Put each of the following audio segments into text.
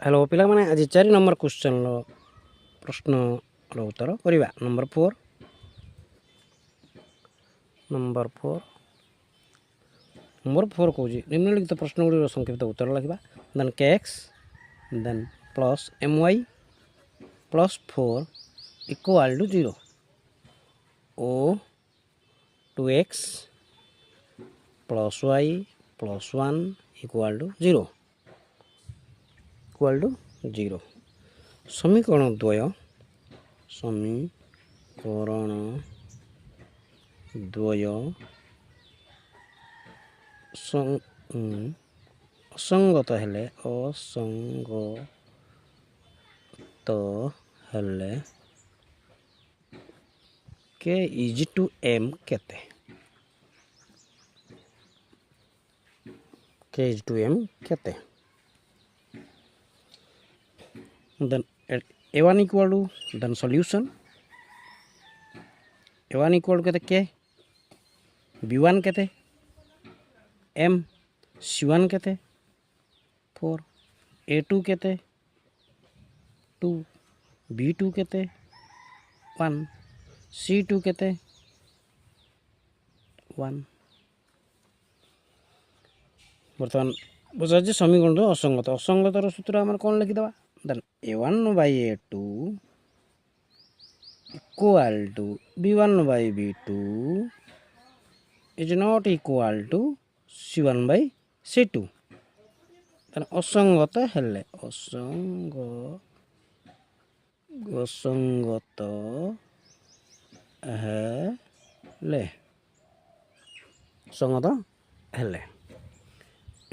Hello पिला माने आज 4 नंबर क्वेश्चन रो प्रश्न रो उत्तर करिवा। नंबर 4 कहूँ निम्नलिखित प्रश्न गुड़ी संक्षिप्त उत्तर लिखा। Then kx then plus my plus 4 equal to 0 ओ 2x plus y plus 1 equal to 0 समीकरण द्वय असंगत हेले के इज टू एम केते then a1 equal to then solution a1 equal केते के b1 केते m c1 केते 4 a2 केते 2 b2 केते 1 c2 केते 1 बर्तमान बुझा समीकरण तो असंगतर सूत्र आम कौन लिखिदे then a1 by a2 equal to b1 by b2 is not equal to c1 by c2 then असंगत हेले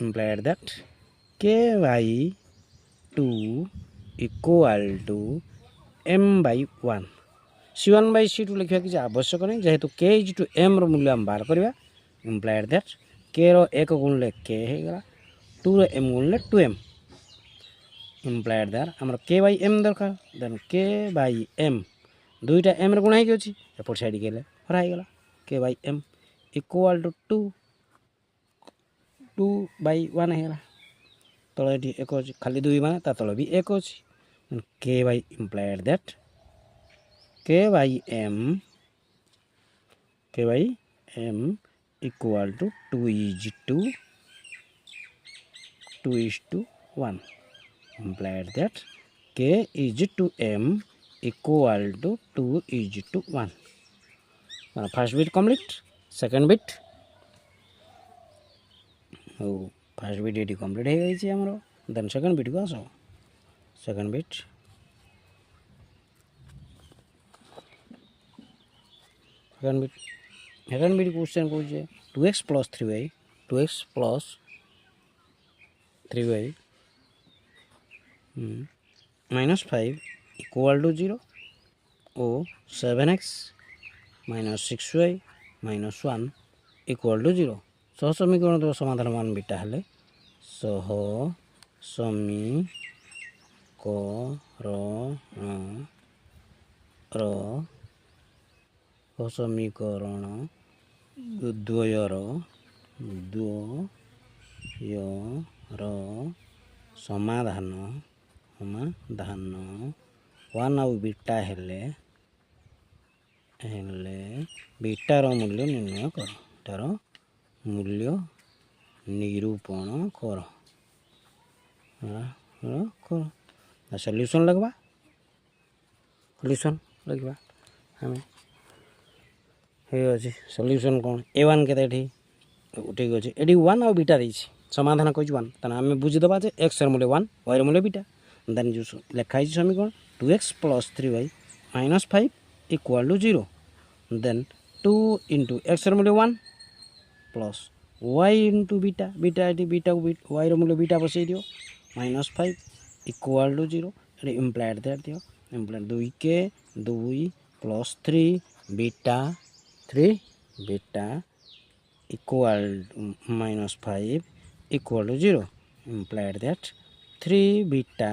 implied that k by 2 equal to m by 1 c1 by c2 लिखा कि आवश्यक नहीं जेहेतु k इज टू m रो मूल्य हम बाहर करवा। implied that k रो 1 गुणले k हेगला 2 रो m गुणले 2m implied that हमर k by m दरकार देन k by m दुईटा m रो गुण है कि अछि एपट साइड गेले हरा हेगला k by m equal to 2 by 1 हेगला तले एक अच्छी खाली 2 माने ता तले भी 1 अच्छी k by implied that k by m equal to 2 is to 1 implied that k is to m equal to 2 is to 1 first bit complete second bit first bit ये कम्प्लीट हो गई आमर देन सेकेंड बिट को आस second bit question कौन 2x plus 3y minus 5 equal to 0 और 7x minus 6y minus 1 equal to 0 सह समीकरण तो समाधान मान बीटा हेले सह समीकरण द्वयर समाधान 1 आउ बीटा हेले बीटार मूल्य निर्णय कर तार मूल्य निरूपण कर सॉल्यूशन लगवा हमें हे अच्छे सॉल्यूशन कौन a1 के ठीक अच्छे ये 1 आउ बीटा रही समाधान कही 1 तेना आम बुझीदे जे x मूल्य 1 y मूल्य बीटा देन जो लिखाई समीकरण 2x plus 3y minus 5 equal to 0 then 2 into x मूल्य 1 plus y into beta y मूल्य बीटा बसई दियो माइनस 5 इक्वल टू 0 ये इम्प्लाइड दैट दियो implied 2 plus 3 beta equal minus 5 equal to 0 implied that 3 beta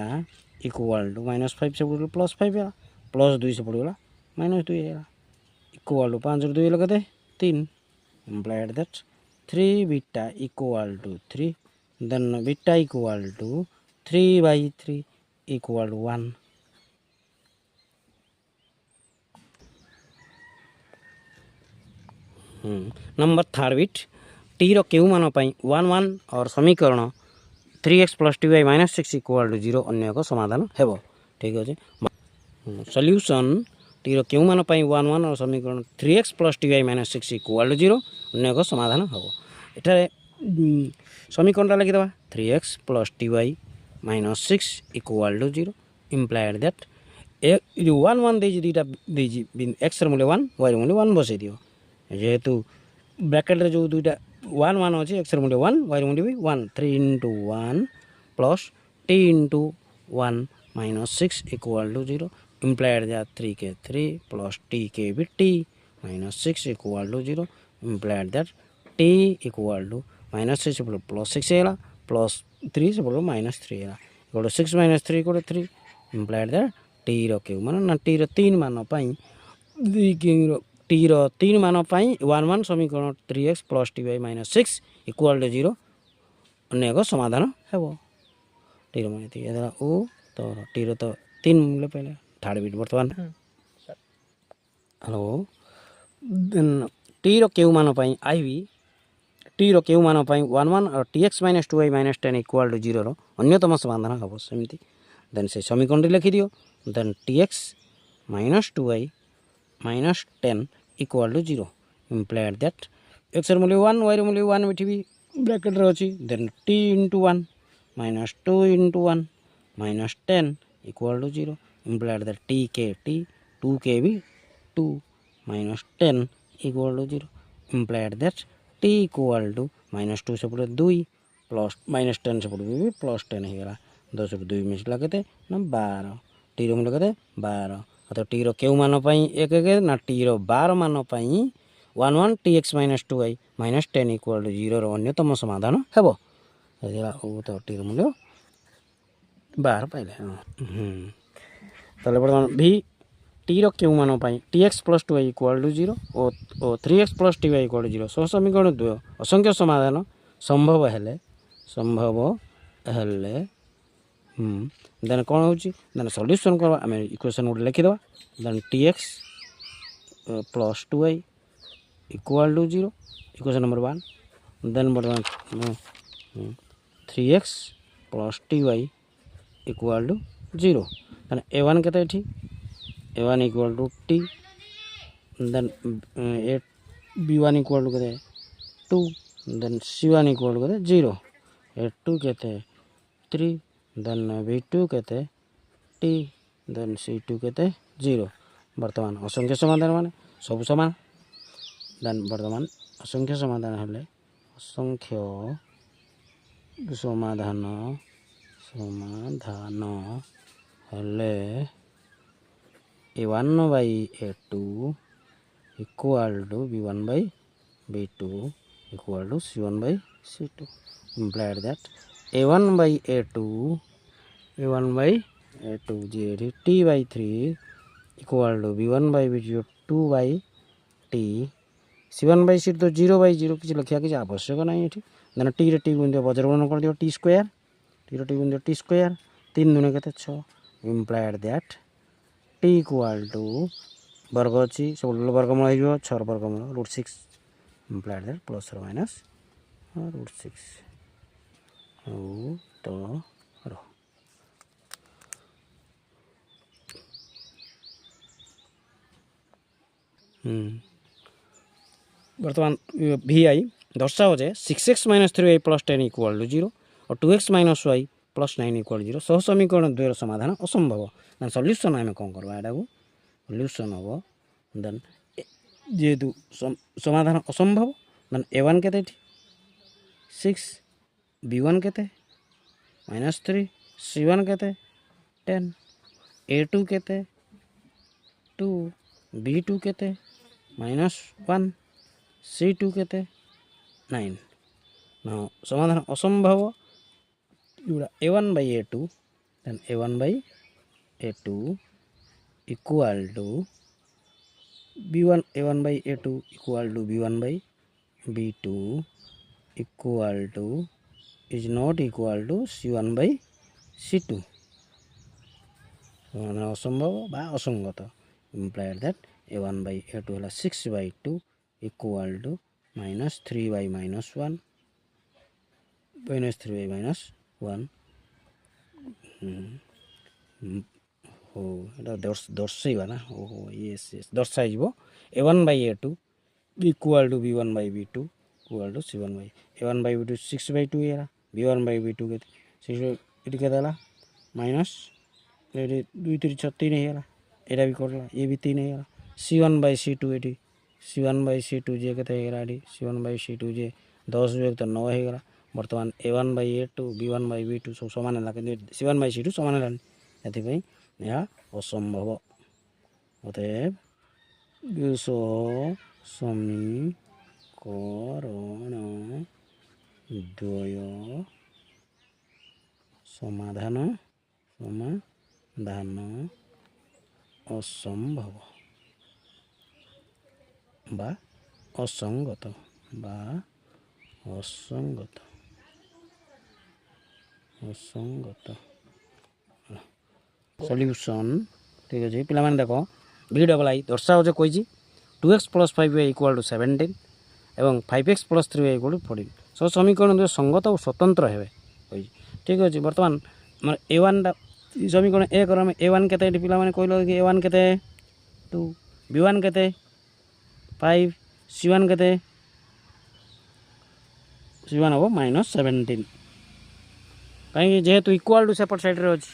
equal to minus 5 से पड़े plus 5 है plus 2 से पड़ेगा माइनस 2 है इक्वल टू 5 2 लगाते 3 implied that 3 beta equal to 3 then beta equal to 3/3 equal to 1। Number third बिट टी रो केउ मान पई 1 1 और समीकरण 3x + 2y - 6 इक्वल टू 0 अन्य एक समाधान हेबो। ठीक अछि सॉल्यूशन टी रो केउ मान पई 1 1 और समीकरण 3x + 2y - 6 इक्वल टू 0 अन्य एक समाधान हेबो। एठारे समीकरण लिखि दबा 3x + 2y - 6 equal to 0 implied that A 1 1 दे दीटा दे x र मूल्य 1 y र मूल्य 1 बसै दियो जेहेतु ब्रैकेट रे जो दुईटा 1 1 अछि x र मूल्य 1 y र मूल्य भी 1 3 * 1 + t * 1 - 6 equal to 0 implied that 3 के 3 + t के भी t - 6 equal to 0 implied that t equal to -6 + 6 हैला +3 से बोलो -3 हैला equal to 6 - 3 equal to 3 implied that t रो के मान ना t रो 3 मान पई टी रो 3 मान पई 1 1 समीकरण 3x + 2y - 6 इक्वल टू 0 अन्य एक समाधान हेबो। टी रो माने एदा ओ तो टी रो तो 3 मूल्य पहले थर्ड बिट वर्तमान हेलो देन टी रो केउ मान पई आईवी टी रो केउ मान पई 1 1 और tx - 2y - 10 इक्वल टू 0 रो अन्यतम समाधान हेबो सेमति देन से समीकरण लिखि दियो then tx - 2y - 10 equal to 0 implied that x र मूल्य 1 y र मूल्य 1 मिठी भी ब्रैकेट रे अछि then t * 1 - 2 * 1 - 10 equal to 0 implied that t के t 2 के भी 2 - 10 equal to 0 implied that t equal to -2 से पड़े 2 प्लस -10 से पड़े भी प्लस 10 हो गला 10 ରୁ 2 मिसला केते ना 12 टी रो मूल्य केते 12 अतो टी रो केउ मान पई 1 1 ना टी रो 12 मान पई 1 1 tx - 2y - 10 इक्वल टू 0 रो अन्यतम समाधान हेबो एला ओ तो टी रो मूल्य 12 पाइले तले वर्तमान भी टी रो केउ मान पई tx + 2y इक्वल टू 0 ओ 3x + 2y इक्वल टू 0 सो समीकरण 2 असंख्य समाधान संभव हेले देन कौन होची देन सॉल्यूशन करबा हमें इक्वेशन उड लिखि दबा then tx + 2y equal to 0 equation number 1 then वर्तमान 3x + 2y equal to 0 then a1 केते एठी a1 equal to t then b1 equal to केते 2 देन c1 इक्वल टू केते 0 a2 केते 3 देन b2 केते t देन c2 केते 0 वर्तमान असंख्य समाधान माने सब समान देन वर्तमान असंख्य समाधान हले असंख्य समाधान हले a1/a2 equal to b1/b2 equal to c1/c2 implied that a1/a2 जे t/3 equal to b1/b2 2/t c1/c2 तो 0/0 किसी लिखिया किसी आवश्यक नहीं एठी देन t रे t गुण बजर गुण कर दियो t स्क्वायर t रे t गुण दियो t स्क्वायर 3 गुण केते 6 implied that t equal to वर्ग अछि सब वर्गमूल हो 6 वर्गमूल √6 implied that प्लस और माइनस √6 ओ तो रो वर्तमान vi दर्शाओ जे 6x - 3y + 10 इक्वल टू 0 और 2x - y + 9 इक्वल 0 सह समीकरण 2 रो समाधान असंभव देन सॉल्यूशन आमे कोन करबा एटा को सॉल्यूशन हो देन जेहेतु समाधान असंभव देन a1 केते 6 b1 केते -3 c1 केते 10 a2 केते 2 b2 केते -1 c2 केते 9 now समाधान असंभव जुड़ा a1/a2 then a1/a2 equal to b1 a1/a2 equal to b1/b2 equal to is not equal to c1/c2 C2 ସମାଧାନ ଅସମ୍ଭବ ବା ଅସଙ୍ଗତ। ଇମ୍ପ୍ଲାଏଡ୍ ଦ୍ୟାଟ୍ A1/A2 ହେଲା 6/2 ଇକ୍ୱାଲ୍ ଟୁ -3/-1 -3/-1 ହଉ ଏଇଟା ଦର୍ଶାଇବା ନା ଓହୋ ୟେସ୍ ଦର୍ଶାଯିବ A1/A2 equal to B1/B2 equal to C1/, A1/B2 6/2 ହେଇଗଲା, B1/B2 କେତେ 6 ଏଠି କେତେ ହେଲା ମାଇନସ୍ ଏଠି 2 3 6 3 ହେଇଗଲା, ଏଇଟା ବି କରିଲା ଇଏ ବି 3 ହେଇଗଲା, C1/C2 ଏଠି C1/C2 ଯେ କେତେ ହେଇଗଲା ଏଠି C1/C2 ଯେ 10 ଯୁକ୍ତ 9 ହେଇଗଲା। ବର୍ତ୍ତମାନ A1/A2 B1/B2 ସବୁ ସମାନ ହେଲା କିନ୍ତୁ C1/C2 ସମାନ ହେଲାନି, ଏଥିପାଇଁ ଏହା ଅସମ୍ଭବ। ଅତଏବ ସମୀକରଣ ଦ୍ୱୟ ସମାଧାନ ଅସମ୍ଭବ ବା ଅସଙ୍ଗତ ସଲ୍ୟୁସନ୍ ଠିକ୍ ଅଛି ପିଲାମାନେ ଦେଖ VII ଦର୍ଶାଉଛି କହିଛି 2x + 5y = 17 ଏବଂ 5x + 3y = 14 ସବୁ ସମୀକରଣ ସଙ୍ଗତ ଓ ସ୍ୱତନ୍ତ୍ର ହେବେ କହିଛି। ଠିକ୍ ଅଛି ବର୍ତ୍ତମାନ ଆମର A1ଟା ସମୀକରଣ 1 ଆମେ A1 କେତେ ଏଠି ପିଲାମାନେ କହିଲ କି A1 କେତେ 2 B1 କେତେ 5 C1 କେତେ C1 ହେବ -17 କାହିଁକି ଯେହେତୁ ଇକ୍ୱାଲ୍ ଟୁ ସେପଟ ସାଇଡ଼୍ରେ ଅଛି,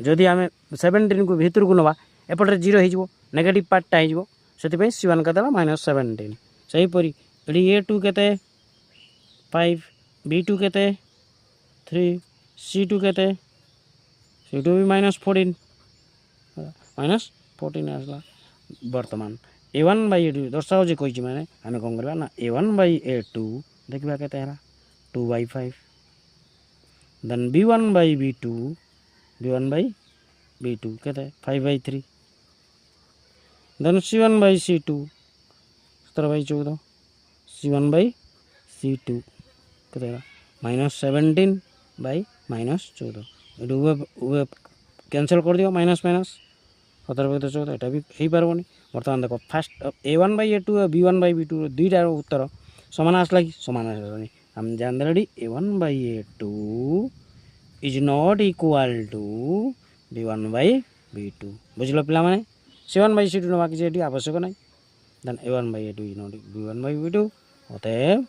ଯଦି ଆମେ 17କୁ ଭିତରକୁ ନେବା ଏପଟରେ 0 ହେଇଯିବ, ନେଗେଟିଭ୍ ପାର୍ଟଟା ହେଇଯିବ, ସେଥିପାଇଁ C1 କେତେ ହେଲା -17। ସେହିପରି ଏଠି A2 କେତେ 5 B2 କେତେ 3 C2 କେତେ C2 ବି -14 ଆସିଲା। ବର୍ତ୍ତମାନ A1/A2 ଦର୍ଶାଉଛି କହିଛି ମାନେ ଆମେ କ'ଣ କରିବା ନା A1/A2 ଦେଖିବା କେତେ ହେଲା 2/5 ଦେନ୍ B1/B2 କେତେ 5/3 ଦେନ୍ C1/C2 17/14 C1/C2 କେତେ ହେଲା -17/-14 ଏଠି ଉଭୟ କ୍ୟାନସଲ୍ କରିଦିଅ ମାଇନସ୍ 17/14 ଏଇଟା ବି ହେଇପାରିବନି। ବର୍ତ୍ତମାନ ଦେଖ ଫାଷ୍ଟ A1/A2 B1/B2 ଦୁଇଟାର ଉତ୍ତର ସମାନ ଆସିଲା କି ସମାନ ଆସିଲାନି, ଆମେ ଜାଣିଦେଲେ ଏଠି A1/A2 is not equal to B1/B2 ବୁଝିଲ ପିଲାମାନେ। C1/C2 ନେବା କିଛି ଏଠି ଆବଶ୍ୟକ ନାହିଁ, ଦେନ୍ A1/A2 ଇଜ୍ ନଟ୍ B1/B2। ଅତଏବ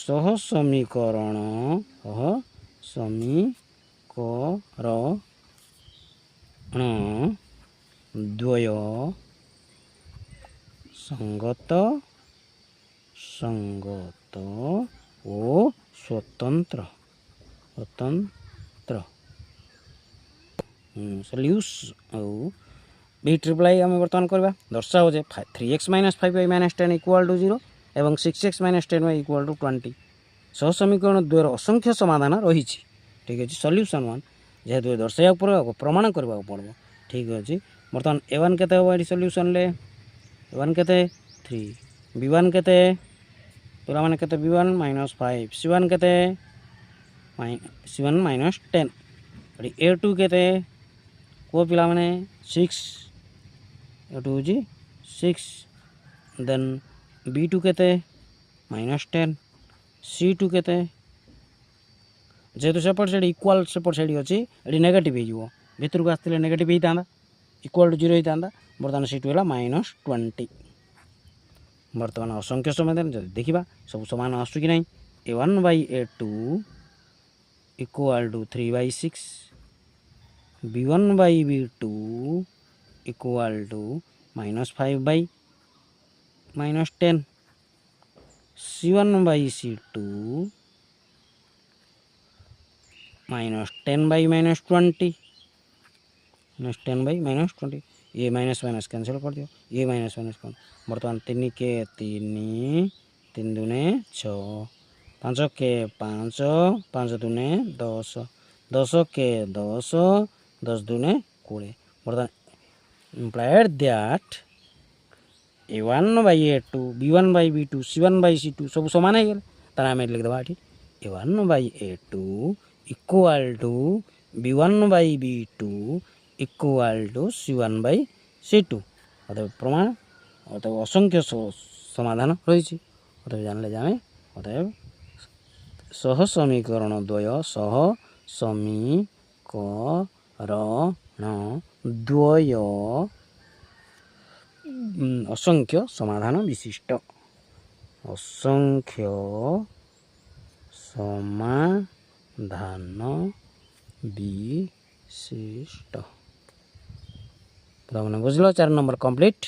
ସହ ସମୀକରଣ ଦ୍ୱୟ ସଙ୍ଗତ ଓ ସ୍ୱତନ୍ତ୍ର ସଲ୍ୟୁସ୍ ଆଉ VII ଆମେ ବର୍ତ୍ତମାନ କରିବା ଦର୍ଶାଉଛି 3x - 5y - 10 = 0 ଏବଂ 6x - 10y = 20 ସହ ସମୀକରଣ ଦ୍ୱୟର ଅସଂଖ୍ୟ ସମାଧାନ ରହିଛି। ଠିକ୍ ଅଛି ସଲ୍ୟୁସନ୍ 1 ଯେହେତୁ ଦର୍ଶାଇବାକୁ ପଡ଼ିବ ପ୍ରମାଣ କରିବାକୁ ପଡ଼ିବ। ଠିକ୍ ଅଛି ବର୍ତ୍ତମାନ A1 କେତେ ହେବ ଏଠି ସଲ୍ୟୁସନ୍ରେ A1 କେତେ 3 B1 କେତେ ପିଲାମାନେ କେତେ B1 -5 C1 କେତେ C1 -10 ଏଠି A2 କେତେ କୁହ ପିଲାମାନେ 6 A2 ହେଉଛି 6 ଦେନ୍ B2 କେତେ -10 C2 କେତେ ଯେହେତୁ ସେପଟ ସାଇଡ଼୍ ଇକ୍ୱାଲ୍ ସେପଟ ସାଇଡ଼୍ ଅଛି ଏଠି ନେଗେଟିଭ୍ ହେଇଯିବ, ଭିତରକୁ ଆସିଥିଲେ ନେଗେଟିଭ୍ ହେଇଥାନ୍ତା ଇକ୍ୱାଲ୍ ଟୁ 0 ହେଇଥାନ୍ତା। ବର୍ତ୍ତମାନ C2 ହେଲା -20। ବର୍ତ୍ତମାନ ଅସଂଖ୍ୟ ସମାଧାନ ଯଦି ଦେଖିବା ସବୁ ସମାନ ଆସୁଛି କି ନାହିଁ A1/A2 = 3/6 B1/B2 = -5/-10 C1/C2 -10/-20 10/-20 ये माइनस कैंसिल कर दियो, ये माइनस कौन बर्तमान 3 के 3 3 दूने 6 5 के 5 5 दूने 10 10 के 10 10 दूने 20 बर्तमान implied that A1/A2 B1/B2 C1/C2 सब समान है तार आम लिखिदेवा ये A1/A2 = B1/B2 equal to C1/C2 अतएव प्रमाण अतएव असंख्य समाधान रही अतएव जानले जाने अतएव सह समीकरण द्वय द्वय असंख्य समाधान विशिष्ट असंख्य समाधान विशिष्ट। बुझल 4 नंबर कंप्लीट।